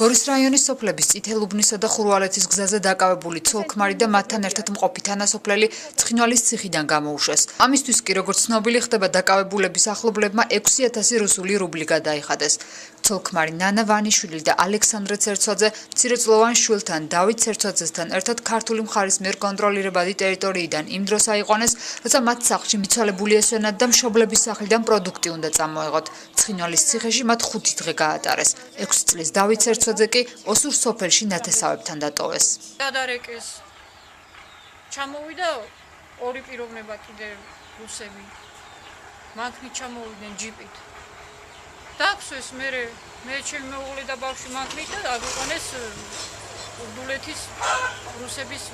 გორის რაიონის სოფლების წითელუბნისა და ხურვალეთის გზაზე დაკავებული ცოლ-ქმარი და მათთან ერთად მყოფი თანასოფლელი ცხინვალის ციხიდან გამოუშვეს. ამისთვის კი როგორც ცნობილი ხდება დაკავებულების ახლობლებმა 6000 რუსული რუბლი გადაიხადეს. ცოლ-ქმარი ნანა ვანიშვილი და ალექსანდრე ცერცვაძე მცირეწლოვან შვილთან დავით ცერცვაძესთან ერთად ქართული მხარის მიერ კონტროლირებადი ტერიტორიიდან იმ დროს აიყვანეს, როცა მათ სახლში მიცვალებული ესვენათ და მშობლების სახლიდან პროდუქტი უნდა წამოეღოთ. ცხინვალის ციხეში მათ 5 დღე გაატარეს. 6 წლის დავით ცერცვაძე კი ოსურ სოფელში ნათესავებთან დატოვეს. გადარეკეს. ჩამოვიდა ორი პიროვნება კიდე რუსები. მანქნით ჩამოვიდნენ ჯიპით. დააქვსეს მე ჩემი მეუღლე და ბავშვი მანქნით და აგვიყვანეს ურდულეთის რუსების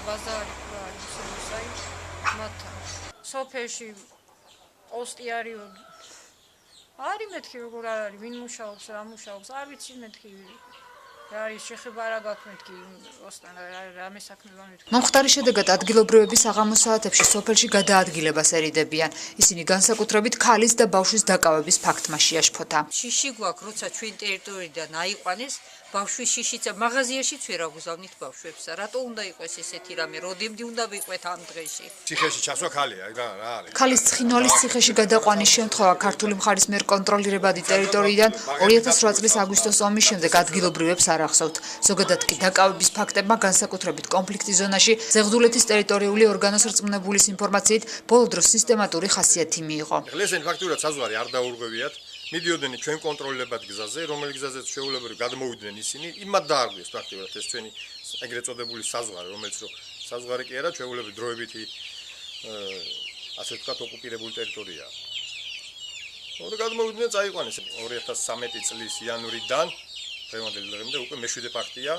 ბაზარი მათთან. სოფელში პოსტი არის მეთქი როგორ არის, ვინ მუშაობს, რა მუშაობს, არ ვიცი მეთქი. რა არის შეხება რა გაქვს მეთქი, ოსტან რამე საქმე გამეთქი. მომხდარის შედეგად ადგილობრივები საღამოს საათებში სოფელში გადაადგილებას ერიდებიან. ისინი განსაკუთრებით ქალის და ბავშვის დაკავების ფაქტმა შეაშფოთა. შიში გვაქვს, როცა ჩვენ ტერიტორიიდან აიყვანეს, ბავშვის შიშიც მაღაზიაშიც ვერ აგუზავნით ბავშვებს. რატო უნდა იყოს ესეთი რამე, როდებდი უნდა ვიყვეთ ამ დღეში? ციხეში ჩასვა ქალია, რა არის? ქალის ცხინვალის ციხეში გადაყვანის შემთხვევა ქართული მხარის მიერ კონტროლირებადი ტერიტორიიდან 2008 წლის აგვისტოს ომის შემდეგ ადგილობრივებს არ ახსოვთ. ზოგადად კი დაკავების ფაქტებმა განსაკუთრებით კონფლიქტის ზონაში ზეღდულეთის ტერიტორიული ორგანოს რწმუნებულის ინფორმაციით ბოლო დროს სისტემატური ხასიათი მიიღო. ესენი ფაქტურად საზღვარი არ დაურღვევიათ. მიდიოდნენ ჩვენ კონტროლებად გზაზე, რომელი გზაზეც შეუულებრივ გადმოვიდნენ ისინი, იმათ დაარღვიეს ფაქტურად ეს ჩვენი ეგრეთ წოდებული საზღვარი, რომელიც საზღვარი კი არა, ჩვეულებრივ დროებითი ასე ვთქვათ ოკუპირებული ტერიტორიაა. ორი გადმოვიდნენ წაიყვანეს 2013 წლის იანვრიდან დღევანდელი დღემდე უკვე მე-7 ფაქტია,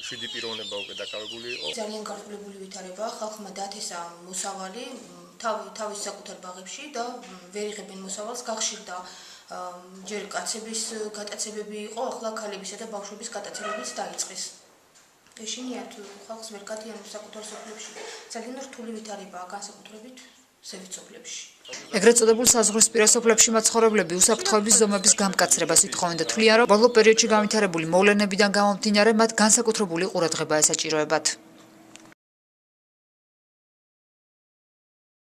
7 პიროვნება უკვე დაკავებული იყო. ძალიან გარკვეული ვითარება, ხალხმა დათესა მოსავალი თავის საკუთარ ბაღებში და ვერ იღებენ მოსავალს, გახშირდა ჯერ კაცების გატაცებები იყო, ახლა ქალებისა და ბავშვების გატაცებებიც დაიწყეს. ეშინიათ ხალხს ვერ გადიან საკუთარ სოფლებში. ძალიან რთული ვითარებაა განსაკუთრებით ზევით სოფლებში. ეგრეთ წოდებულ საზღვრისპირა სოფლებში მაცხოვრებლები უსაფრთხოების ზომების გამკაცრებას ითხოვენ და თვლიან, რომ ბოლო პერიოდში განვითარებული მოვლენებიდან გამომდინარე მათ განსაკუთრებული ყურადღება ესაჭიროებათ.